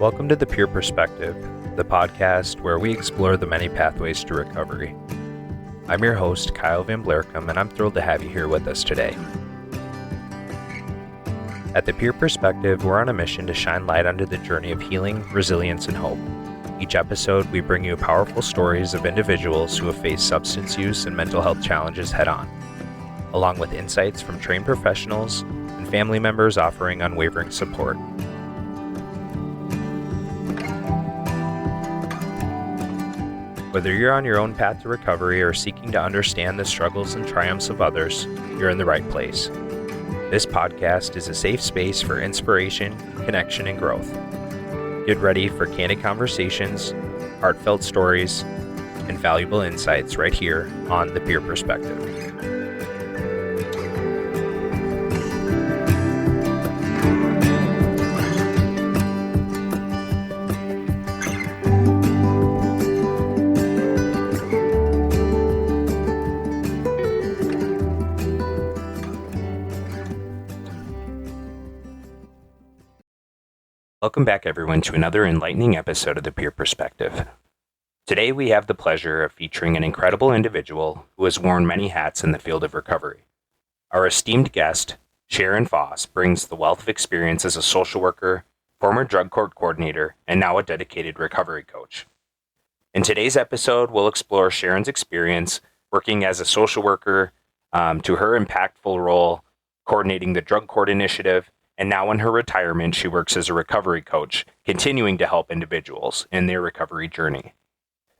Welcome to The Peer Perspective, the podcast where we explore the many pathways to recovery. I'm your host, Kyle Van Blerkum, and I'm thrilled to have you here with us today. At The Peer Perspective, we're on a mission to shine light onto the journey of healing, resilience, and hope. Each episode, we bring you powerful stories of individuals who have faced substance use and mental health challenges head-on, along with insights from trained professionals and family members offering unwavering support. Whether you're on your own path to recovery or seeking to understand the struggles and triumphs of others, you're in the right place. This podcast is a safe space for inspiration, connection, and growth. Get ready for candid conversations, heartfelt stories, and valuable insights right here on The Peer Perspective. Welcome back, everyone, to another enlightening episode of The Peer Perspective. Today, we have the pleasure of featuring an incredible individual who has worn many hats in the field of recovery. Our esteemed guest, Sharon Foss, brings the wealth of experience as a social worker, former drug court coordinator, and now a dedicated recovery coach. In today's episode, we'll explore Sharon's experience working as a social worker to her impactful role coordinating the drug court initiative. And now in her retirement, she works as a recovery coach, continuing to help individuals in their recovery journey.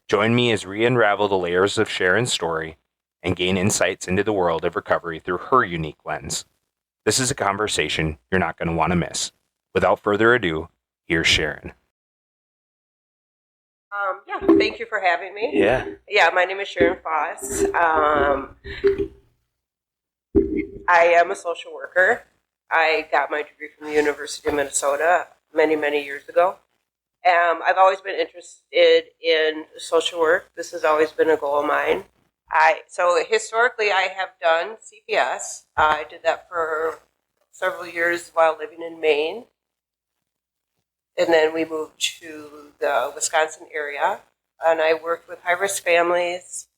Join me as we unravel the layers of Sharon's story and gain insights into the world of recovery through her unique lens. This is a conversation you're not going to want to miss. Without further ado, here's Sharon. Thank you for having me. Yeah, my name is Sharon Foss. I am a social worker. I got my degree from the University of Minnesota many, many years ago. I've always been interested in social work. This has always been a goal of mine. So historically, I have done CPS. I did that for several years while living in Maine. And then we moved to the Wisconsin area. And I worked with high-risk families.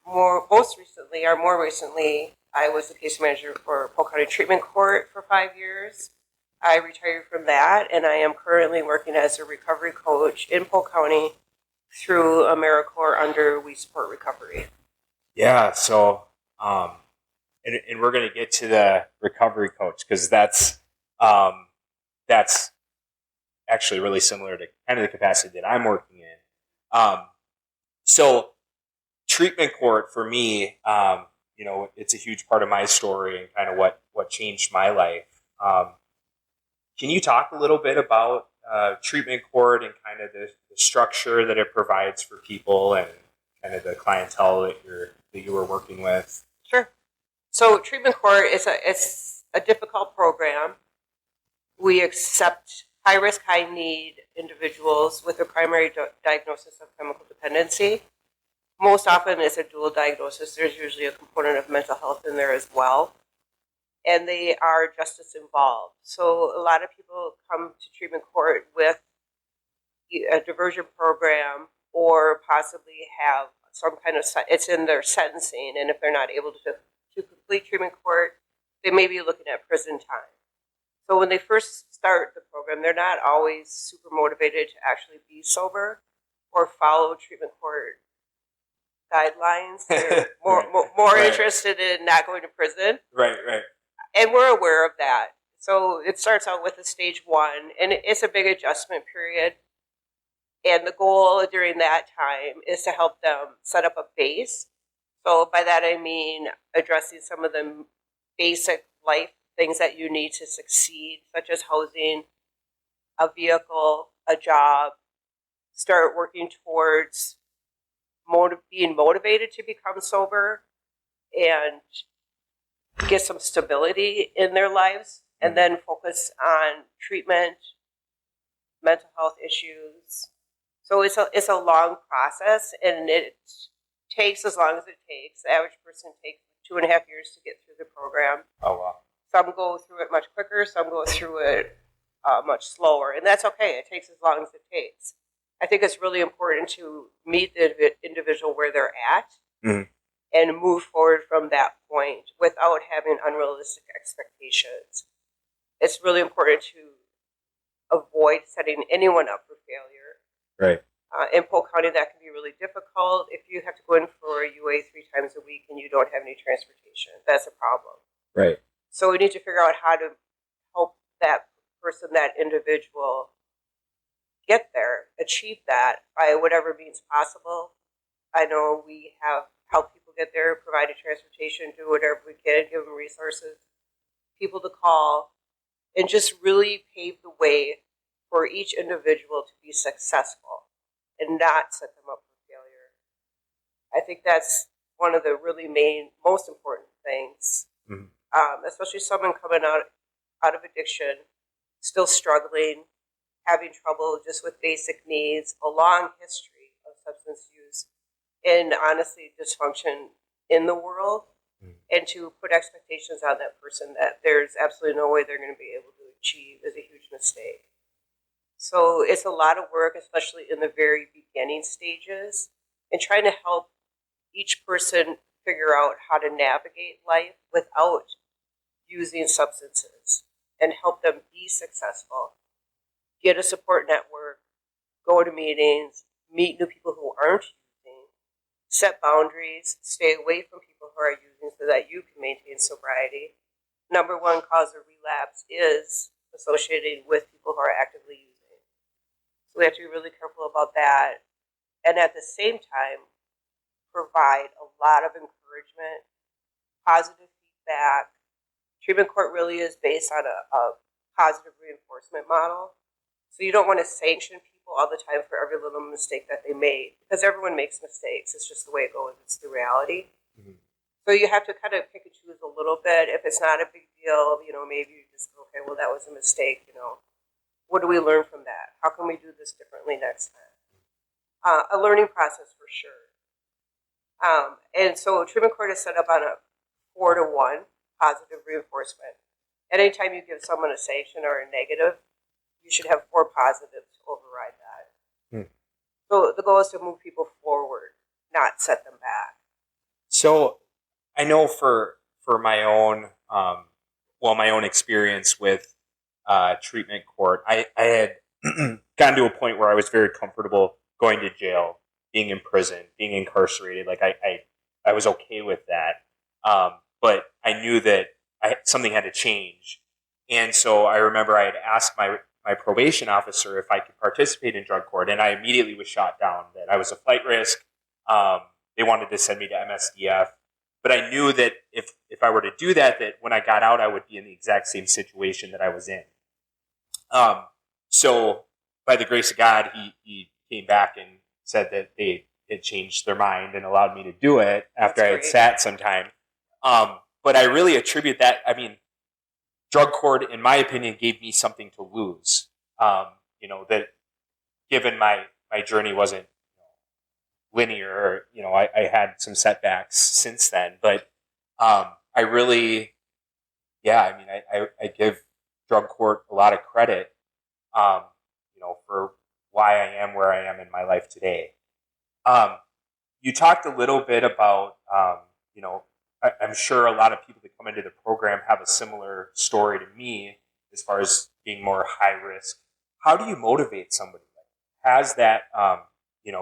More recently, I was the case manager for Polk County Treatment Court for 5 years. I retired from that, and I am currently working as a recovery coach in Polk County through AmeriCorps under We Support Recovery. Yeah, so, and we're going to get to the recovery coach because that's actually really similar to kind of the capacity that I'm working in. So treatment court for me, it's a huge part of my story and kind of what changed my life. Can you talk a little bit about treatment court and kind of the structure that it provides for people and kind of the clientele that you were working with? Sure. So treatment court is a difficult program. We accept high-risk, high-need individuals with a primary diagnosis of chemical dependency. Most often it's a dual diagnosis. There's usually a component of mental health in there as well. And they are justice involved. So a lot of people come to treatment court with a diversion program or possibly have some kind of, it's in their sentencing. And if they're not able to complete treatment court, they may be looking at prison time. So when they first start the program, they're not always super motivated to actually be sober or follow treatment court guidelines. They're more Right. interested in not going to prison. Right. And we're aware of that. So it starts out with a stage 1, and it's a big adjustment period. And the goal during that time is to help them set up a base. So by that I mean addressing some of the basic life things that you need to succeed, such as housing, a vehicle, a job, start working towards being motivated to become sober and get some stability in their lives, and then focus on treatment, mental health issues. So it's a long process, and it takes as long as it takes. The average person takes 2.5 years to get through the program. Oh, wow. Some go through it much quicker. Some go through it much slower, and that's okay. It takes as long as it takes. I think it's really important to meet the individual where they're at and move forward from that point without having unrealistic expectations. It's really important to avoid setting anyone up for failure. Right. In Polk County, that can be really difficult. If you have to go in for a UA 3 times a week and you don't have any transportation, that's a problem. Right. So we need to figure out how to help that person, that individual, get there, achieve that by whatever means possible. I know we have helped people get there, provided transportation, do whatever we can, give them resources, people to call, and just really pave the way for each individual to be successful and not set them up for failure. I think that's one of the really most important things, especially someone coming out of addiction, still struggling, having trouble just with basic needs, a long history of substance use, and honestly dysfunction in the world, and to put expectations on that person that there's absolutely no way they're going to be able to achieve is a huge mistake. So it's a lot of work, especially in the very beginning stages, and trying to help each person figure out how to navigate life without using substances and help them be successful. Get a support network, go to meetings, meet new people who aren't using, set boundaries, stay away from people who are using so that you can maintain sobriety. Number one cause of relapse is associated with people who are actively using. So we have to be really careful about that. And at the same time, provide a lot of encouragement, positive feedback. Treatment court really is based on a positive reinforcement model. So you don't want to sanction people all the time for every little mistake that they made, because everyone makes mistakes. It's just the way it goes. It's the reality. So you have to kind of pick and choose a little bit. If it's not a big deal, maybe you just go, okay, well, that was a mistake, What do we learn from that? How can we do this differently next time? A learning process for sure. And so treatment court is set up on a 4-to-1 positive reinforcement. Anytime you give someone a sanction or a negative, you should have 4 positives to override that. So the goal is to move people forward, not set them back. So I know for my own my own experience with treatment court, I had gotten to a point where I was very comfortable going to jail, being in prison, being incarcerated. Like I was okay with that. But I knew that something had to change. And so I remember I had asked my probation officer if I could participate in drug court, and I immediately was shot down that I was a flight risk. They wanted to send me to MSDF. But I knew that if I were to do that when I got out, I would be in the exact same situation that I was in. So by the grace of God, he came back and said that they had changed their mind and allowed me to do it after I had sat some time. But I really attribute that, drug court, in my opinion, gave me something to lose. That given my journey wasn't linear, I had some setbacks since then, but I really, I give drug court a lot of credit, for why I am where I am in my life today. You talked a little bit about, I'm sure a lot of people that come into the program have a similar story to me as far as being more high risk. How do you motivate somebody that has that,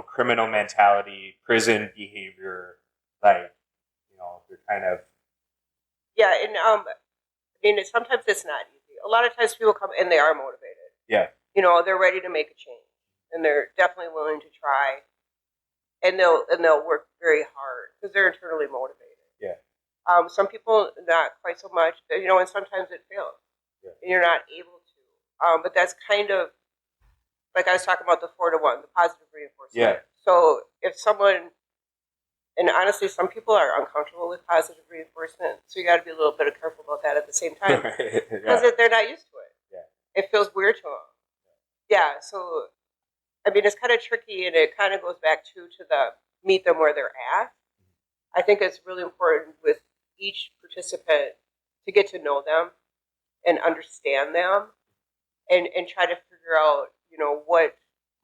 criminal mentality, prison behavior, they're kind of... Yeah, and sometimes it's not easy. A lot of times people come and they are motivated. Yeah. They're ready to make a change, and they're definitely willing to try, and they'll work very hard because they're internally motivated. Yeah. Some people not quite so much, and sometimes it fails, and you're not able to. But that's kind of like I was talking about the 4-to-1, the positive reinforcement. Yeah. So if someone, and honestly, some people are uncomfortable with positive reinforcement, so you got to be a little bit careful about that at the same time because they're not used to it. Yeah. It feels weird to them. Yeah. So, it's kind of tricky, and it kind of goes back to the meet them where they're at. I think it's really important with each participant to get to know them and understand them and try to figure out, what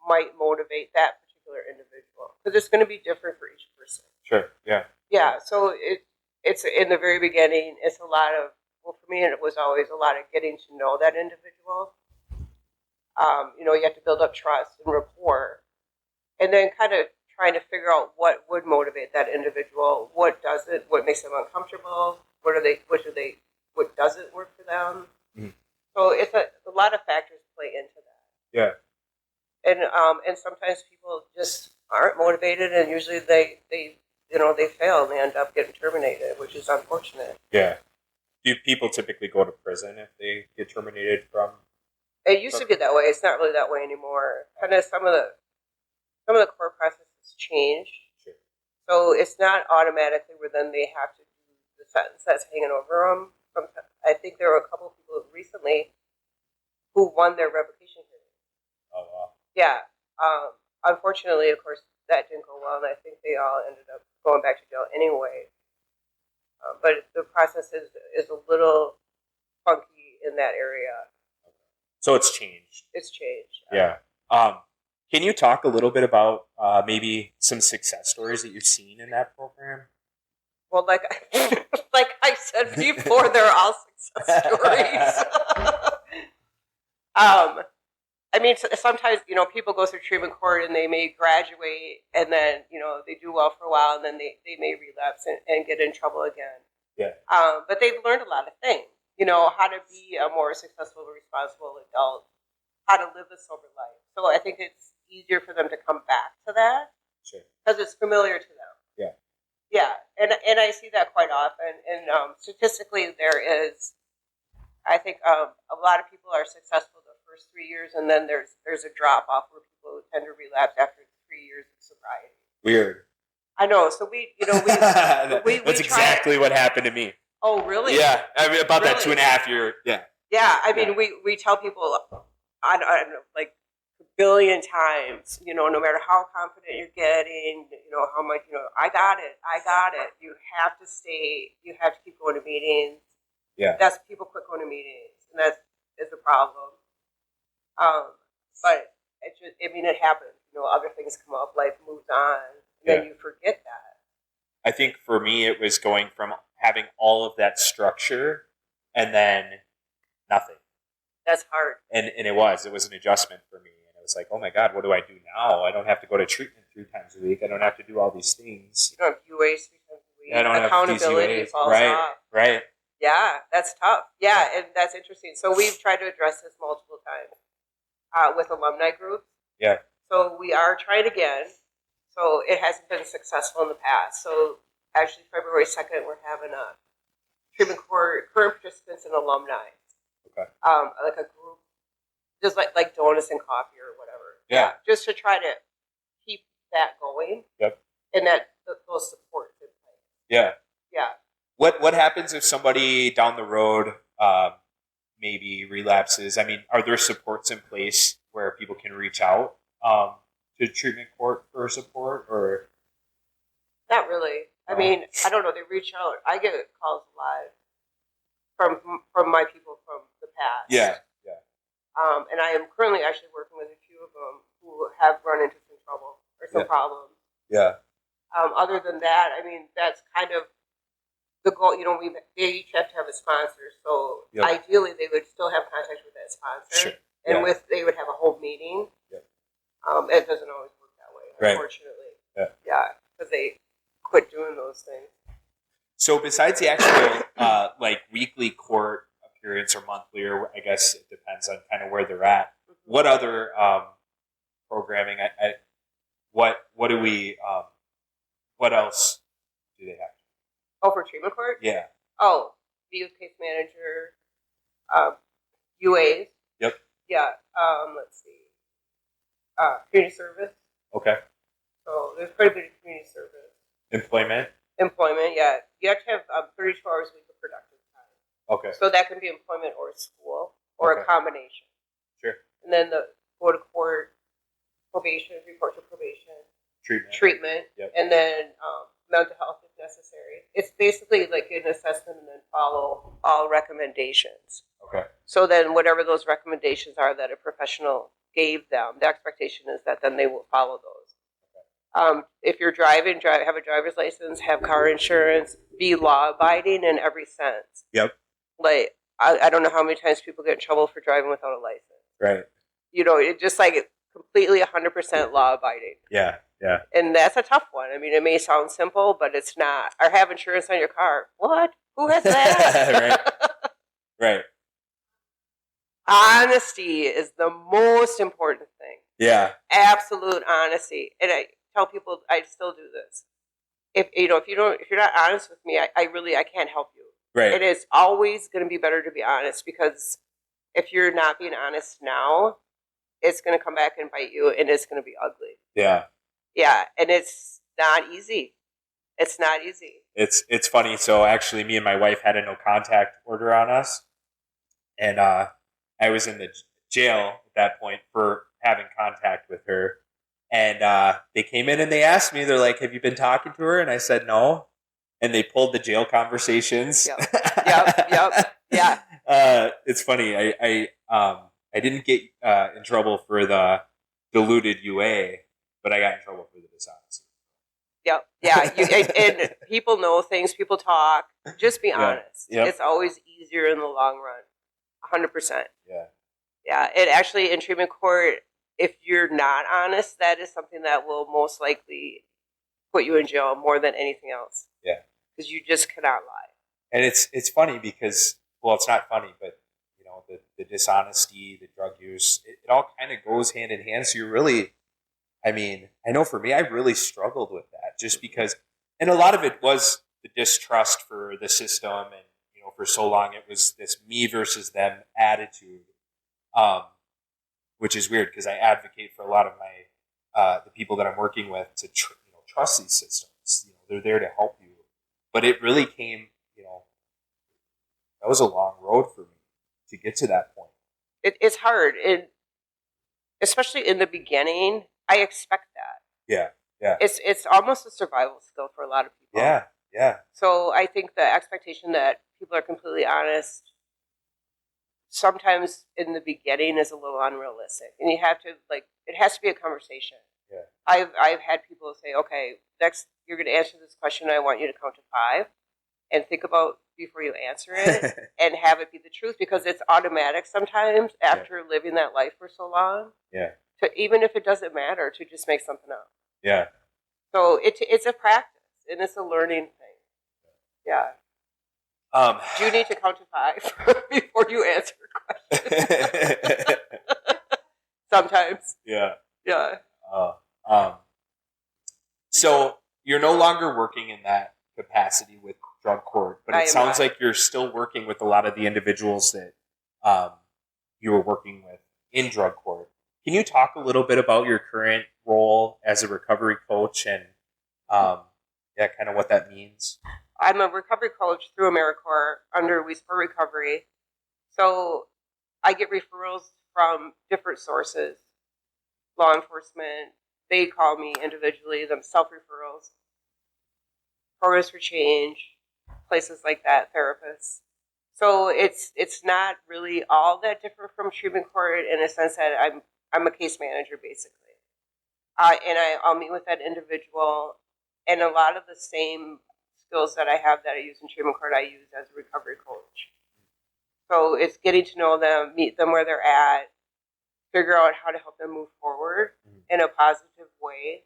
might motivate that particular individual, because it's going to be different for each person. Sure. Yeah. Yeah. So it's in the very beginning. It's a lot of, well, for me, it was always a lot of getting to know that individual. You have to build up trust and rapport, and then kind of trying to figure out what would motivate that individual, what doesn't, what makes them uncomfortable, what doesn't work for them. Mm-hmm. So it's a lot of factors play into that. Yeah. And sometimes people just aren't motivated, and usually they fail and they end up getting terminated, which is unfortunate. Yeah. Do people typically go to prison if they get terminated from? It used to be that way. It's not really that way anymore. Kind of some of the court processes changed. Sure. So it's not automatically where then they have to do the sentence that's hanging over them. I think there were a couple of people recently who won their revocation hearing. Oh, wow. Yeah. Unfortunately, of course, that didn't go well, and I think they all ended up going back to jail anyway. But the process is a little funky in that area. So it's changed. It's changed. Yeah. Can you talk a little bit about maybe some success stories that you've seen in that program? Well, like I said before, they're all success stories. I mean, sometimes, people go through treatment court and they may graduate and then, they do well for a while and then they may relapse and get in trouble again. Yeah. But they've learned a lot of things, how to be a more successful, responsible adult, how to live a sober life. So I think it's easier for them to come back to that. Sure. Because it's familiar to them. Yeah. Yeah. And I see that quite often. And statistically, there is, I think a lot of people are successful the first 3 years, and then there's a drop off where people tend to relapse after 3 years of sobriety. Weird. I know. So we That's exactly what happened to me. Oh, really? Yeah, I mean, about really? that 2.5 year. Yeah. Yeah, I mean, we tell people, I don't know, like a billion times, no matter how confident you're getting, how much, I got it. You have to stay. You have to keep going to meetings. Yeah. That's people quit going to meetings, and that is a problem. But it happens. Other things come up, life moves on, and then you forget that. I think for me, it was going from having all of that structure and then nothing. That's hard. And it was an adjustment for me. And it was like, oh my God, what do I do now? I don't have to go to treatment 3 times a week. I don't have to do all these things. You don't have UAs 3 times a week. I don't Accountability have falls off. Right. Yeah, that's tough. Yeah, and that's interesting. So we've tried to address this multiple times with alumni groups. Yeah. So we are trying again. So it hasn't been successful in the past. So actually, February 2nd, we're having a treatment court, current participants and alumni. Okay. Like a group, just like donuts and coffee or whatever. Yeah. Just to try to keep that going. Yep. And those supports in place. Yeah. Yeah. What happens if somebody down the road maybe relapses? I mean, are there supports in place where people can reach out to treatment court for support, or? Not really. I mean, I don't know. They reach out. I get calls a lot from my people from the past. Yeah. And I am currently actually working with a few of them who have run into some trouble or some problems. Yeah. Other than that, I mean, that's kind of the goal. They each have to have a sponsor, so ideally they would still have contact with that sponsor, and they would have a whole meeting. Yep. It doesn't always work that way, unfortunately. Yeah, because they quit doing those things. So besides the actual like weekly court appearance or monthly, or I guess it depends on kind of where they're at. Mm-hmm. What other programming? What do we? What else do they have? Oh, for treatment court? Yeah. Oh, the youth case manager, UAs. Yep. Yeah. Let's see. Community service. Okay. So there's quite a bit of community service. Employment, yeah. You have to have 32 hours a week of productive time. Okay. So that can be employment or school or a combination. Sure. And then go to court, probation, report to probation. Treatment. Yep. And then mental health if necessary. It's basically like an assessment and then follow all recommendations. Okay. So then whatever those recommendations are that a professional gave them, the expectation is that then they will follow those. If you're driving, have a driver's license, have car insurance, be law-abiding in every sense. Yep. Like, I don't know how many times people get in trouble for driving without a license. Right. You know, it just like completely 100% law-abiding. Yeah. Yeah. And that's a tough one. I mean, it may sound simple, but it's not. Or have insurance on your car. What? Who has that? Right. Honesty is the most important thing. Yeah. Absolute honesty. And I tell people I still do this. If you're not honest with me, I can't help you. Right. It is always going to be better to be honest, because if you're not being honest now, it's going to come back and bite you, and it's going to be ugly. Yeah. Yeah, and it's not easy. It's not easy. It's funny. So actually, me and my wife had a no contact order on us, and I was in the jail at that point for having contact with her. And they came in and they asked me, they're like, "Have you been talking to her?" And I said, "No." And they pulled the jail conversations. Yep. Yeah. It's funny. I didn't get in trouble for the diluted UA, but I got in trouble for the dishonesty. Yep. Yeah. And people know things. People talk. Just be honest. Yep. It's always easier in the long run. 100%. Yeah. Yeah. And actually, in treatment court, if you're not honest, that is something that will most likely put you in jail more than anything else. Yeah. Because you just cannot lie. And it's funny because, well, it's not funny, but you know, the dishonesty, the drug use, it all kind of goes hand in hand. So you're really, I mean, I know for me, I really struggled with that just because, and a lot of it was the distrust for the system, and you know, for so long it was this me versus them attitude, which is weird because I advocate for a lot of my the people that I'm working with to trust these systems. You know, they're there to help you, but it really came, you know, that was a long road for me to get to that point. It's hard, especially in the beginning. I expect that. Yeah. It's almost a survival skill for a lot of people. Yeah. So I think the expectation that people are completely honest sometimes in the beginning is a little unrealistic, and you have to it has to be a conversation. Yeah. I've had people say, okay, next you're going to answer this question. I want you to count to 5 and think about before you answer it and have it be the truth, because it's automatic sometimes after living that life for so long. Yeah. To, even if it doesn't matter, to just make something up. Yeah. So it's a practice, and it's a learning thing. Yeah. Do you need to count to 5 before you answer a question? Sometimes. Yeah. Yeah. So you're no longer working in that capacity with drug court, but it sounds like you're still working with a lot of the individuals that you were working with in drug court. Can you talk a little bit about your current role as a recovery coach and kind of what that means? I'm a recovery coach through AmeriCorps under We Support Recovery. So I get referrals from different sources. Law enforcement, they call me individually, them self-referrals. Programs for Change, places like that, therapists. So it's not really all that different from treatment court in a sense that I'm a case manager basically. And I'll meet with that individual, and a lot of the same skills that I have that I use in treatment court, I use as a recovery coach. So it's getting to know them, meet them where they're at, figure out how to help them move forward in a positive way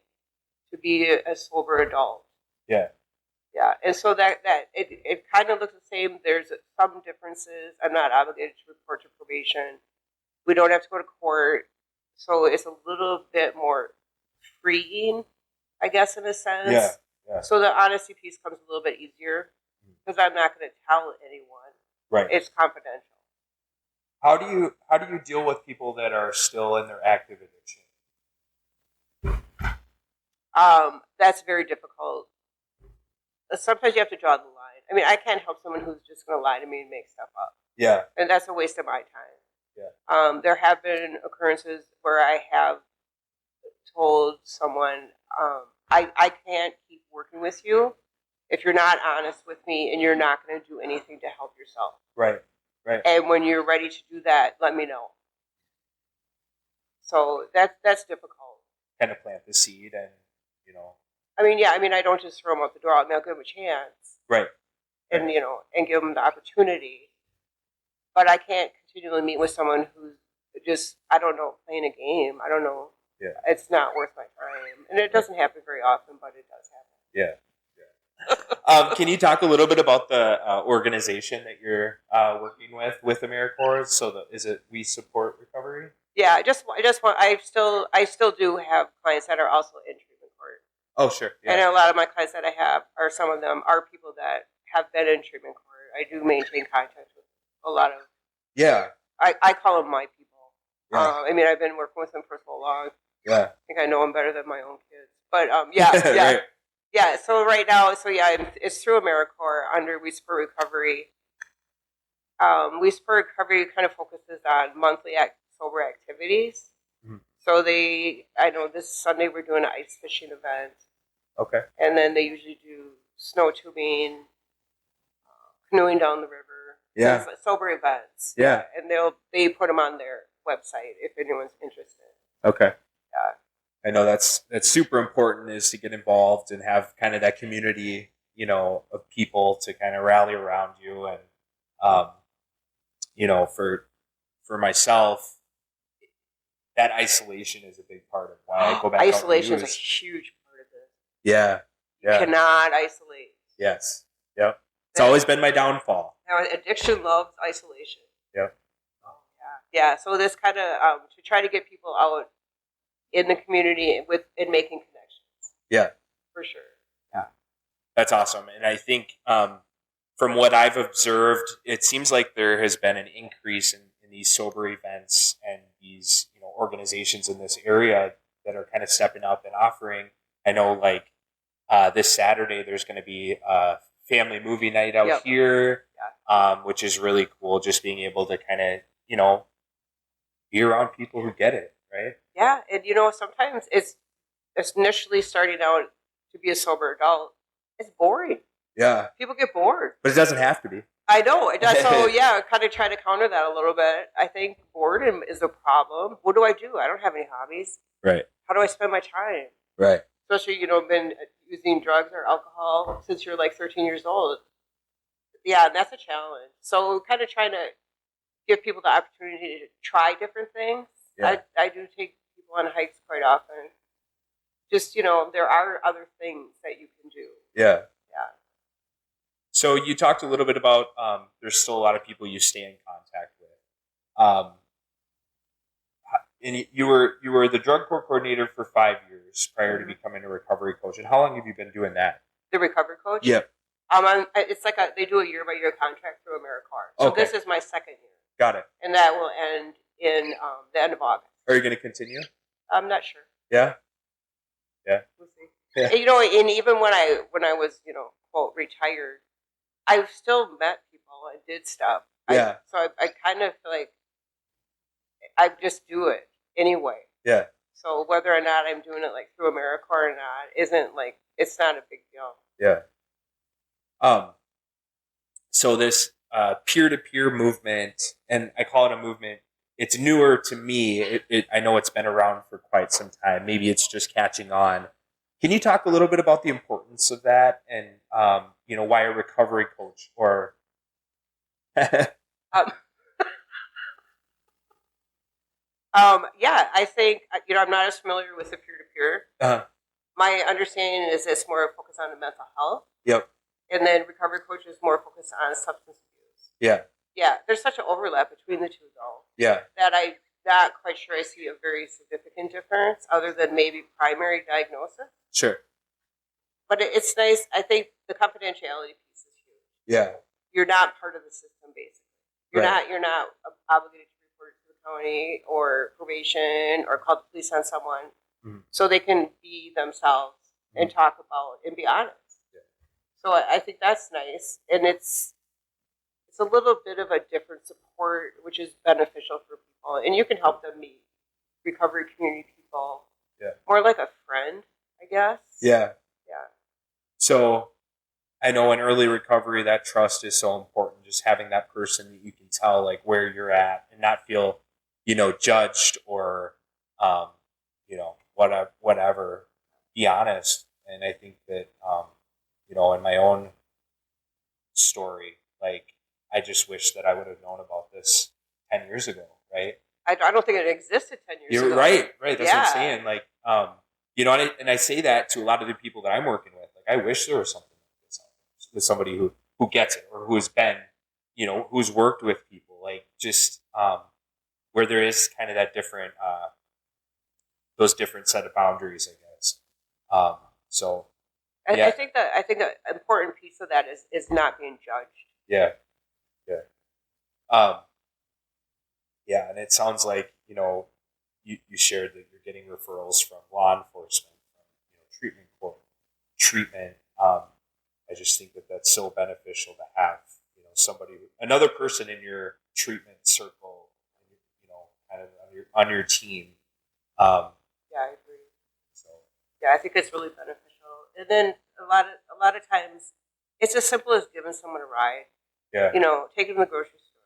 to be a sober adult. Yeah. Yeah. And so that it kind of looks the same. There's some differences. I'm not obligated to report to probation. We don't have to go to court. So it's a little bit more freeing, I guess, in a sense. Yeah. So the honesty piece comes a little bit easier because I'm not going to tell anyone. Right. It's confidential. How do you deal with people that are still in their active addiction? That's very difficult. Sometimes you have to draw the line. I mean, I can't help someone who's just going to lie to me and make stuff up. Yeah. And that's a waste of my time. Yeah. There have been occurrences where I have told someone, I can't keep working with you if you're not honest with me and you're not going to do anything to help yourself. Right. And when you're ready to do that, let me know. So that's difficult. Kind of plant the seed and, I don't just throw them out the door. I'll give them a chance. Right. And, and give them the opportunity. But I can't continually meet with someone who's just, I don't know, playing a game. I don't know. Yeah. It's not worth my time. And it doesn't happen very often, but it does happen. Yeah. Can you talk a little bit about the organization that you're working with AmeriCorps? Is it We Support Recovery? Yeah, I still do have clients that are also in treatment court. Oh, sure. Yeah. And a lot of my clients that I have, or some of them, are people that have been in treatment court. I do maintain contact with a lot of. Yeah. I call them my people. Yeah. I've been working with them for so long. Yeah. I think I know them better than my own kids. But yeah. Right. Yeah, so right now, it's through AmeriCorps under We Support Recovery. We Support Recovery kind of focuses on monthly sober activities. Mm-hmm. So I know this Sunday we're doing an ice fishing event. Okay. And then they usually do snow tubing, canoeing down the river. Yeah. Sober events. Yeah. And they put them on their website if anyone's interested. Okay. Yeah. I know that's super important, is to get involved and have kind of that community, of people to kind of rally around you. And, for myself, that isolation is a big part of why I go back. Isolation is a huge part of this. Yeah. You cannot isolate. Yes. Yep. It's always been my downfall. Now, addiction loves isolation. Yep. Yeah. So this kind of to try to get people out in the community and making connections. Yeah. For sure. Yeah. That's awesome. And I think from what I've observed, it seems like there has been an increase in these sober events and these organizations in this area that are kind of stepping up and offering. I know this Saturday there's going to be a family movie night out here, which is really cool, just being able to kind of, be around people who get it. Right? Yeah, and sometimes it's initially starting out to be a sober adult. It's boring. Yeah. People get bored. But it doesn't have to be. I know, it does. So kind of try to counter that a little bit. I think boredom is a problem. What do? I don't have any hobbies. Right. How do I spend my time? Right. Especially, been using drugs or alcohol since you're 13 years old. Yeah, and that's a challenge. So kind of trying to give people the opportunity to try different things. Yeah. I do take people on hikes quite often. Just, there are other things that you can do. Yeah. Yeah. So you talked a little bit about there's still a lot of people you stay in contact with. And you were the drug court coordinator for 5 years prior to becoming a recovery coach. And how long have you been doing that? The recovery coach? Yep. It's they do a year-by-year contract through AmeriCorps. So This is my second year. Got it. And that will end in the end of August. Are you going to continue? I'm not sure. Yeah. Yeah. We'll see. Yeah. And even when I was quote retired, I still met people and did stuff. Yeah. So I kind of feel like I just do it anyway. Yeah. So whether or not I'm doing it through AmeriCorps or not isn't it's not a big deal. Yeah. So this peer-to-peer movement, and I call it a movement, it's newer to me. I know it's been around for quite some time. Maybe it's just catching on. Can you talk a little bit about the importance of that and, why a recovery coach or... Yeah, I think, I'm not as familiar with the peer-to-peer. Uh-huh. My understanding is it's more focused on the mental health. Yep. And then recovery coach is more focused on substance abuse. Yeah. Yeah, there's such an overlap between the two, though. Yeah. That I'm not quite sure I see a very significant difference other than maybe primary diagnosis. Sure. But it's nice. I think the confidentiality piece is huge. Yeah. You're not part of the system, basically. You're not obligated to report to the county or probation or call the police on someone. Mm-hmm. So they can be themselves and talk about and be honest. Yeah. So I think that's nice. And it's a little bit of a different support, which is beneficial for people. And you can help them meet recovery community people. Yeah. More like a friend, I guess. Yeah. Yeah. So recovery, that trust is so important. Just having that person that you can tell like where you're at and not feel, judged or, whatever. Be honest. And I think that, in my own story, like I just wish that I would have known about this 10 years ago, right? I don't think it existed 10 years ago. You're right. That's what I'm saying. Like, and I say that to a lot of the people that I'm working with. Like, I wish there was something like this out there with somebody who gets it or who has been, who's worked with people, like just where there is kind of that different, those different set of boundaries, I guess. I think an important piece of that is not being judged. Yeah. And it sounds like, you shared that you're getting referrals from law enforcement, from, treatment court, treatment. I just think that that's so beneficial to have, another person in your treatment circle, kind of on your team. I agree. So. Yeah, I think it's really beneficial. And then a lot of times, it's as simple as giving someone a ride. Yeah. Take them to the grocery store,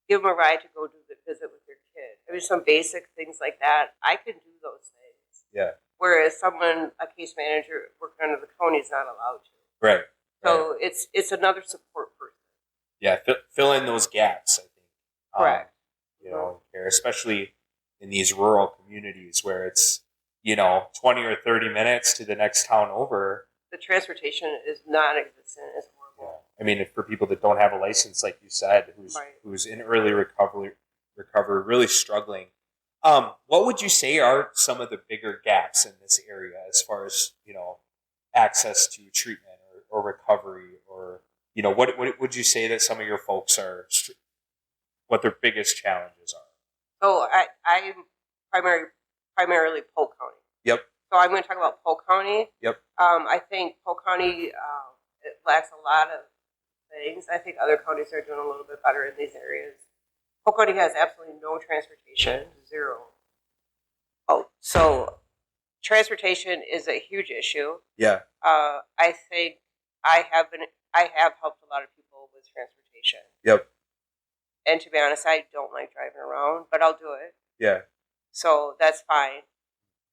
give them a ride to go do the visit with their kid. I mean, some basic things like that. I can do those things. Yeah. Whereas a case manager working under the county is not allowed to. Right. So it's another support person. Yeah, fill in those gaps, I think. Correct. Especially in these rural communities where it's, 20 or 30 minutes to the next town over. The transportation is non-existent. It's horrible. Yeah. I mean, for people that don't have a license, like you said, who's in early recovery, really struggling. What would you say are some of the bigger gaps in this area as far as, access to treatment or recovery or, what would you say that some of your folks what their biggest challenges are? So I'm primarily Polk County. Yep. So I'm going to talk about Polk County. Yep. I think Polk County it lacks a lot of things. I think other counties are doing a little bit better in these areas. Polk County has absolutely no transportation, zero. Oh, so transportation is a huge issue. Yeah. I think I have helped a lot of people with transportation. Yep. And to be honest, I don't like driving around, but I'll do it. Yeah. So that's fine.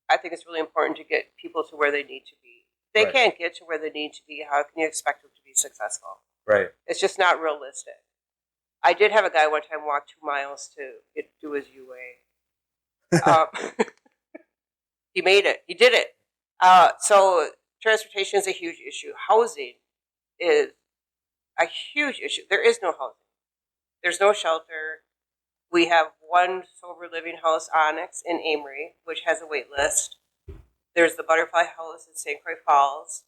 I think it's really important to get people to where they need to be. If they can't get to where they need to be, how can you expect them to be successful? Right. It's just not realistic. I did have a guy one time walk 2 miles to do his UA. He made it. He did it. So transportation is a huge issue. Housing is a huge issue. There is no housing. There's no shelter. We have one sober living house, Onyx, in Amory, which has a wait list. There's the Butterfly House in St. Croix Falls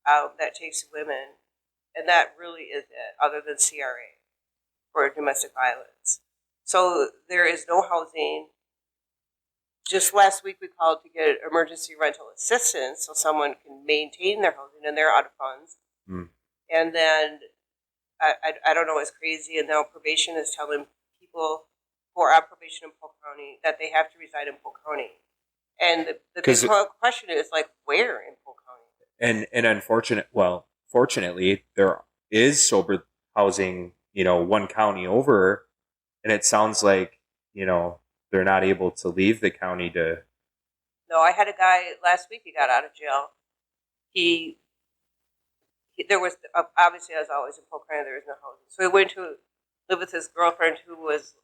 that takes women. And that really is it, other than CRA for domestic violence. So there is no housing. Just last week we called to get emergency rental assistance so someone can maintain their housing, and they're out of funds. Mm. And then, I don't know, it's crazy, and now probation is telling people who are on probation in Polk County that they have to reside in Polk County. And the big question is, like, where in Polk County? And fortunately, there is sober housing, one county over, and it sounds like, they're not able to leave the county to... No, I had a guy last week, he got out of jail. There was, obviously, as always, in Polk County, there was no housing. So he went to live with his girlfriend who was,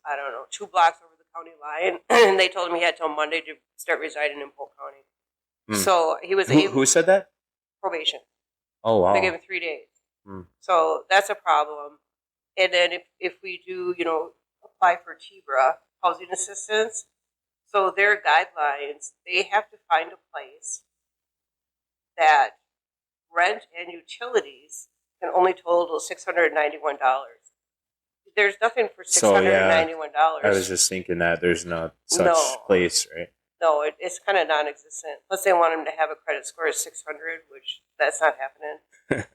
2 blocks over the county line, and they told him he had till Monday to start residing in Polk County. Mm. So he was... Who said that? Probation. Oh, wow. They gave him 3 days. Mm. So that's a problem. And then if we do, apply for TBRA, housing assistance, so their guidelines, they have to find a place that rent and utilities can only total $691. There's nothing for $691. So, yeah, I was just thinking that there's no such place, right? No, it's kind of non-existent. Plus, they want them to have a credit score of 600, which that's not happening.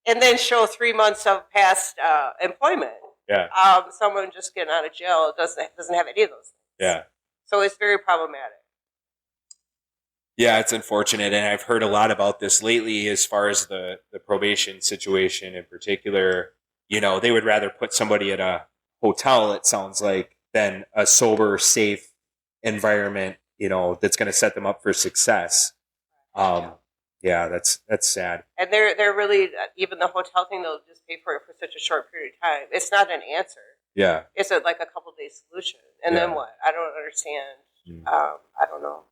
And then show 3 months of past employment. Yeah. Someone just getting out of jail doesn't have any of those things. Yeah. So it's very problematic. Yeah, it's unfortunate, and I've heard a lot about this lately as far as the probation situation in particular. You know, they would rather put somebody at a hotel, it sounds like, than a sober, safe environment, you know, that's going to set them up for success. Yeah, that's sad. And they're really, even the hotel thing, they'll just pay for it for such a short period of time. It's not an answer. Yeah. It's like a couple day solution. And then what? I don't understand. I don't know.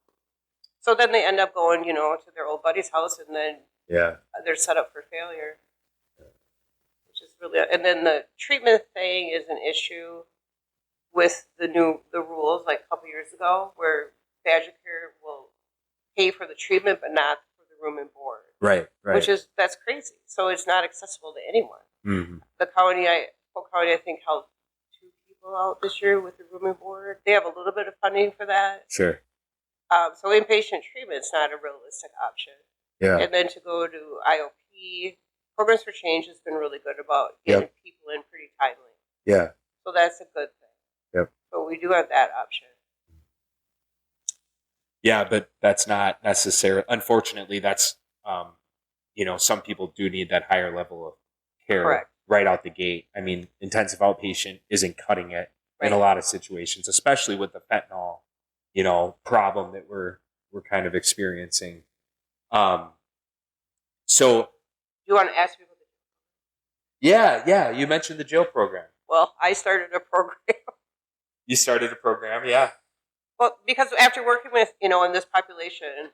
So then they end up going, you know, to their old buddy's house, and then they're set up for failure. Which is really, and then the treatment thing is an issue with the rules like a couple years ago, where Badger Care will pay for the treatment but not for the room and board. Right. That's crazy. So it's not accessible to anyone. Mm-hmm. The Polk County, I think, held 2 people out this year with the room and board. They have a little bit of funding for that. Sure. So inpatient treatment is not a realistic option. Yeah. And then to go to IOP, Programs for Change has been really good about getting people in pretty timely. Yeah. So that's a good thing. Yep. So we do have that option. Yeah, but that's not necessary. Unfortunately, that's, you know, some people do need that higher level of care right out the gate. I mean, intensive outpatient isn't cutting it in a lot of situations, especially with the fentanyl, you know, problem that we're kind of experiencing. So You want to ask people? Yeah. You mentioned the jail program. Well, I started a program. You started a program, yeah. Well, because after working with, you know, in this population,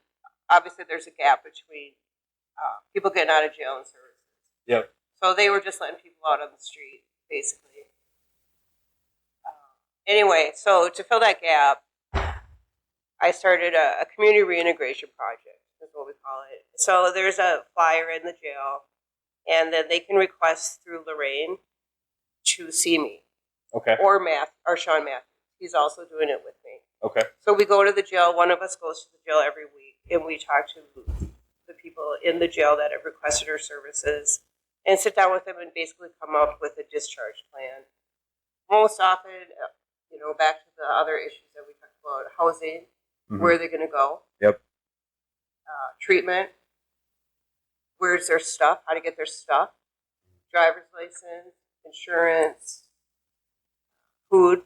obviously there's a gap between people getting out of jail and services. Yep. So they were just letting people out on the street, basically. Anyway, so to fill that gap, I started a Community Reintegration Project, is what we call it. So there's a flyer in the jail, and then they can request through Lorraine to see me. Okay. Or Sean Matthews. He's also doing it with me. Okay. So we go to the jail. One of us goes to the jail every week, and we talk to the people in the jail that have requested our services and sit down with them and basically come up with a discharge plan. Most often, you know, back to the other issues that we talked about, housing, where are they going to go? Yep. Treatment, where's their stuff, how to get their stuff, driver's license, insurance, food.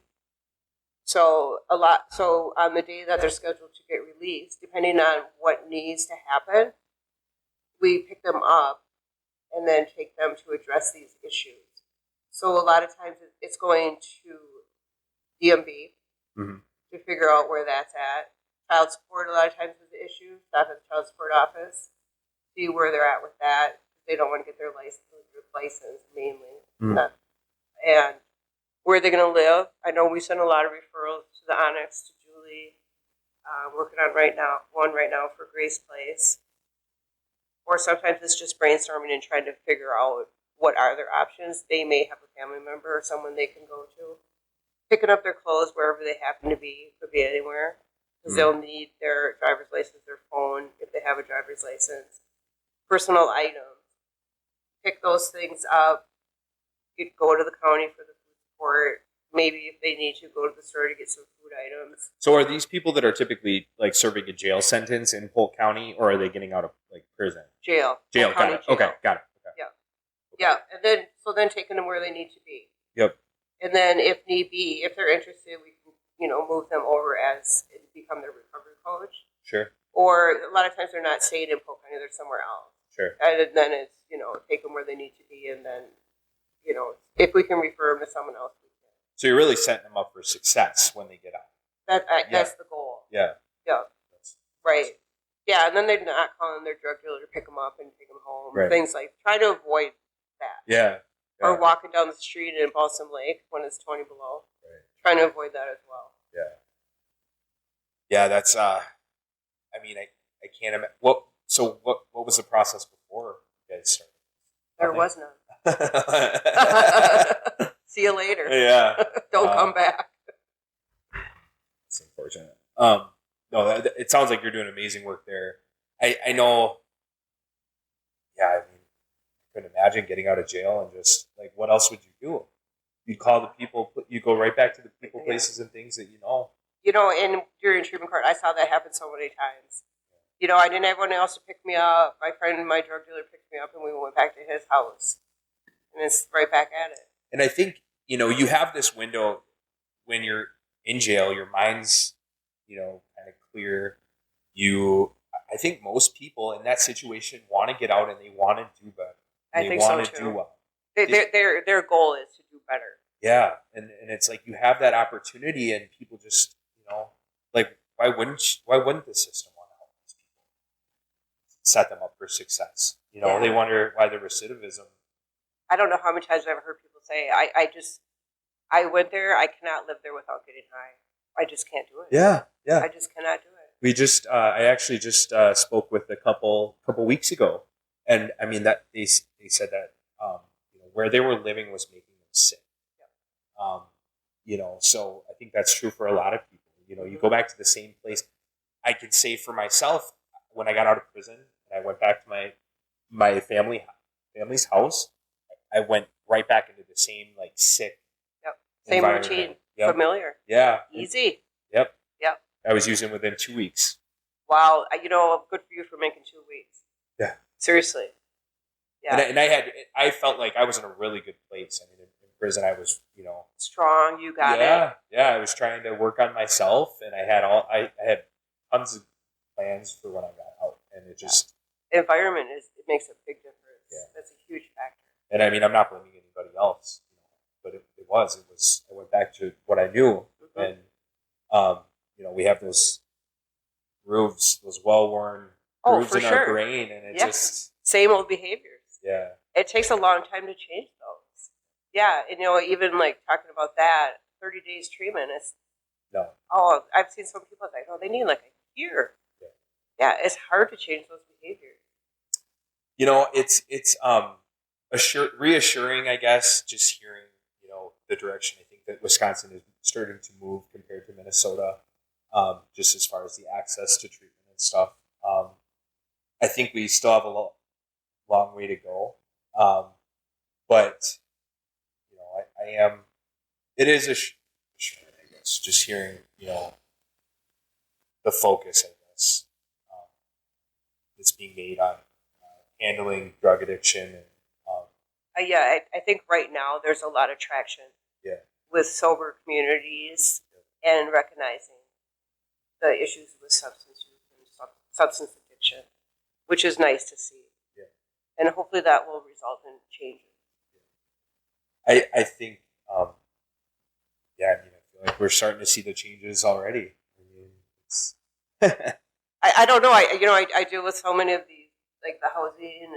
So on the day that they're scheduled to get released, depending on what needs to happen, we pick them up and then take them to address these issues. So a lot of times it's going to DMV to figure out where that's at. Child support a lot of times is the issue. Stop at the child support office, see where they're at with that. They don't want to get their license mainly. And where they're going to live. I know we send a lot of referrals to the Onyx, to Julie. Working on one right now for Grace Place. Or sometimes it's just brainstorming and trying to figure out what are their options. They may have a family member or someone they can go to. Picking up their clothes wherever they happen to be. Could be anywhere. Because they'll need their driver's license, their phone, if they have a driver's license. Personal items. Pick those things up. You go to the county for the food support. Maybe if they need to, go to the store to get some food items. So are these people that are typically like serving a jail sentence in Polk County, or are they getting out of like prison? Jail. Got it. Jail. Okay, got it. Okay. Yeah, and then taking them where they need to be. Yep. And then if need be, if they're interested, we can, you know, move them over as become their recovery coach. Sure. Or a lot of times they're not staying in Polk County, they're somewhere else. Sure. And then it's, you know, take them where they need to be, and then, you know, if we can refer them to someone else, we can. So you're really setting them up for success when they get out. That's the goal. Yeah. Yeah. Right. Yeah, and then they're not calling their drug dealer to pick them up and take them home. Right. Things like, try to avoid that. Yeah. Or walking down the street in Balsam Lake when it's 20 below. Right. Trying to avoid that as well. Yeah. Yeah, that's, I mean, I can't imagine. What was the process before you guys started? There was none. See you later. Yeah. Don't come back. It's unfortunate. No, it sounds like you're doing amazing work there. I know. Yeah, I mean, I couldn't imagine getting out of jail and just like, what else would you do? You'd call the people. You go right back to the people, places, and things that you know. You know, and during treatment court, I saw that happen so many times. You know, I didn't have anyone else to pick me up. My friend, my drug dealer, picked me up, and we went back to his house, and it's right back at it. And I think, you have this window when you're in jail, your mind's, kind of clear. I think most people in that situation want to get out and they want to do better. I think so want to too. do well. Their goal is to do better. Yeah. And it's like you have that opportunity and people just, like, why wouldn't the system want to help these people? Set them up for success. Yeah. They wonder why the recidivism. I don't know how many times I've ever heard people say, I went there, I cannot live there without getting high. I just can't do it. Yeah. I just cannot do it. I actually just spoke with a couple weeks ago, and I mean that they said that where they were living was making them sick. Yep. So I think that's true for a lot of people. You go back to the same place. I could say for myself, when I got out of prison and I went back to my family's house, I went right back into the same like sick. Yep. Same routine. Yep. Familiar. Yeah. Easy. Yep. Yep. I was using within 2 weeks. Wow. Good for you for making 2 weeks. Yeah. Seriously. Yeah. And I felt like I was in a really good place. I mean, in prison, I was, strong. You got it. Yeah. I was trying to work on myself, and I had tons of plans for when I got out, and it just environment it makes a big difference. Yeah. That's a huge factor. And I mean, I'm not blaming anybody else, but it was. I went back to what I knew, and we have those grooves, those well-worn grooves in our brain, and it just same old behaviors. Yeah, it takes a long time to change those. Yeah, and even like talking about that, 30 days treatment is no. Oh, I've seen some people like, they need like a year. Yeah, it's hard to change those behaviors. It's reassuring, I guess, just hearing the direction I think that Wisconsin is starting to move compared to Minnesota, just as far as the access to treatment and stuff. I think we still have a long way to go, but I am. It is assuring, I guess, just hearing the focus, I guess, that's being made on handling drug addiction and. I think right now there's a lot of traction with sober communities and recognizing the issues with substance use and substance addiction, which is nice to see. Yeah. And hopefully that will result in changes. I think, I feel like we're starting to see the changes already. I mean, it's I don't know. I deal with so many of these, like the housing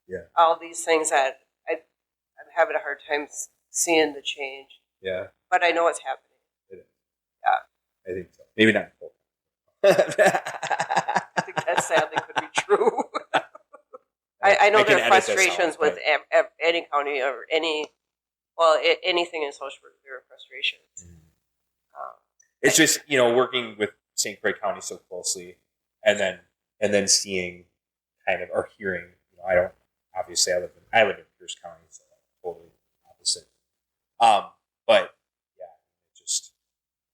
and all these things that I'm having a hard time seeing the change. Yeah. But I know it's happening. It is. Yeah. I think so. Maybe not. I think that sadly could be true. I know there are frustrations with any county or anything in social work. There are frustrations. Mm-hmm. It's just working with St. Croix County so closely, and then seeing kind of or hearing. I live in Pierce County, so totally opposite. But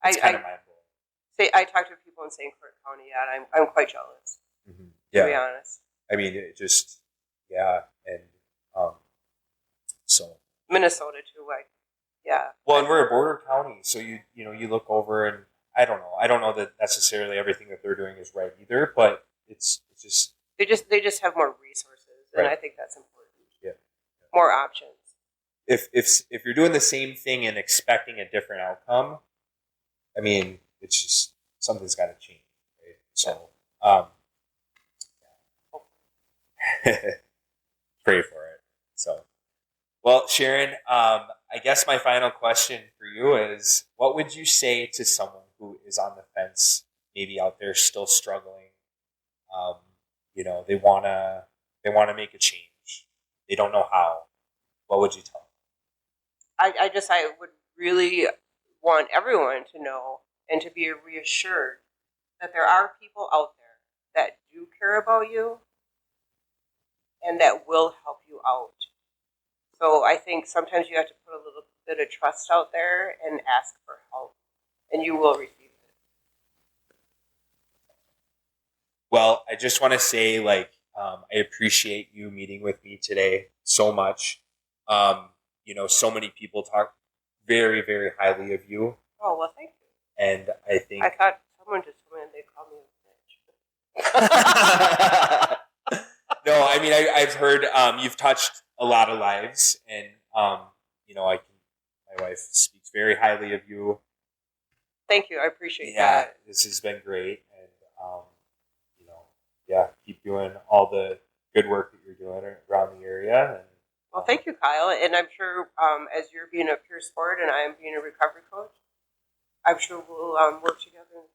it's kind of mind blowing. I talk to people in St. Croix County, and I'm quite jealous. Mm-hmm. To be honest. I mean, it just and so Minnesota too, Well, and we're a border county, so you look over and I don't know that necessarily everything that they're doing is right either, but it's just they just have more resources, and I think that's important. Yeah. More options. If you're doing the same thing and expecting a different outcome, I mean, it's just something's got to change, right? So, pray for it. So, well, Sharon, I guess my final question for you is, what would you say to someone who is on the fence, maybe out there still struggling? They wanna make a change. They don't know how. What would you tell them? I would really want everyone to know and to be reassured that there are people out there that do care about you and that will help you out. So I think sometimes you have to put a little bit of trust out there and ask for help, and you will receive it. Well, I just want to say, like, I appreciate you meeting with me today so much. So many people talk very, very highly of you. Oh, well, thank you. And I think... I thought someone just told me they'd call me a bitch. No, I mean, I've heard you've touched a lot of lives, and, my wife speaks very highly of you. Thank you. I appreciate Yeah, that. this has been great. And, keep doing all the good work that you're doing around the area. And, well, thank you, Kyle. And I'm sure as you're being a peer sport and I'm being a recovery coach, I'm sure we'll work together.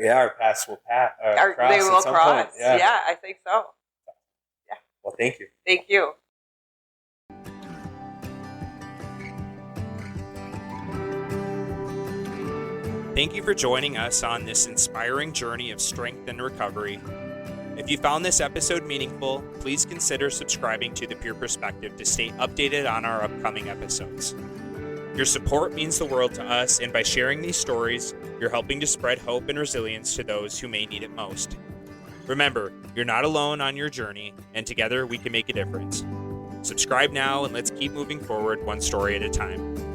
Yeah, our paths will cross. They will at some cross. Point. Yeah. Yeah, I think so. Yeah. Well, thank you. Thank you. Thank you for joining us on this inspiring journey of strength and recovery. If you found this episode meaningful, please consider subscribing to The Peer Perspective to stay updated on our upcoming episodes. Your support means the world to us, and by sharing these stories, you're helping to spread hope and resilience to those who may need it most. Remember, you're not alone on your journey, and together we can make a difference. Subscribe now, and let's keep moving forward one story at a time.